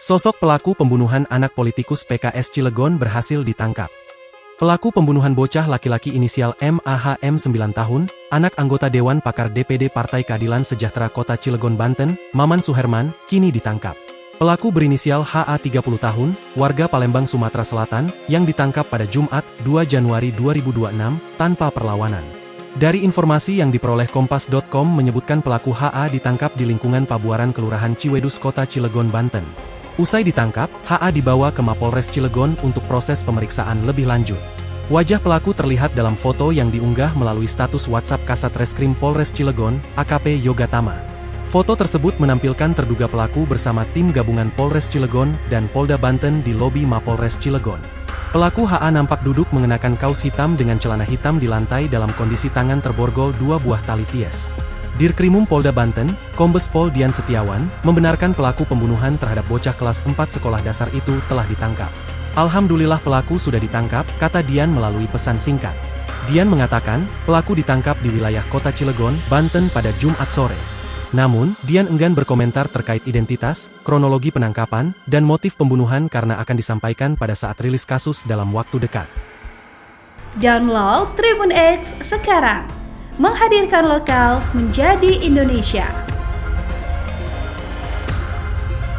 Sosok pelaku pembunuhan anak politikus PKS Cilegon berhasil ditangkap. Pelaku pembunuhan bocah laki-laki inisial MAHM 9 tahun, anak anggota Dewan Pakar DPD Partai Keadilan Sejahtera Kota Cilegon, Banten, Maman Suherman, kini ditangkap. Pelaku berinisial HA 30 tahun, warga Palembang, Sumatera Selatan, yang ditangkap pada Jumat, 2 Januari 2026, tanpa perlawanan. Dari informasi yang diperoleh Kompas.com menyebutkan pelaku HA ditangkap di lingkungan Pabuaran Kelurahan Ciwedus Kota Cilegon, Banten. Usai ditangkap, HA dibawa ke Mapolres Cilegon untuk proses pemeriksaan lebih lanjut. Wajah pelaku terlihat dalam foto yang diunggah melalui status WhatsApp Kasat Reskrim Polres Cilegon, AKP Yoga Tama. Foto tersebut menampilkan terduga pelaku bersama tim gabungan Polres Cilegon dan Polda Banten di lobi Mapolres Cilegon. Pelaku HA nampak duduk mengenakan kaos hitam dengan celana hitam di lantai dalam kondisi tangan terborgol 2 buah tali ties. Dirkrimum Polda Banten, Kombes Pol Dian Setiawan, membenarkan pelaku pembunuhan terhadap bocah kelas 4 sekolah dasar itu telah ditangkap. Alhamdulillah pelaku sudah ditangkap, kata Dian melalui pesan singkat. Dian mengatakan, pelaku ditangkap di wilayah Kota Cilegon, Banten pada Jumat sore. Namun, Dian enggan berkomentar terkait identitas, kronologi penangkapan, dan motif pembunuhan karena akan disampaikan pada saat rilis kasus dalam waktu dekat. Download Tribun X sekarang, menghadirkan lokal menjadi Indonesia.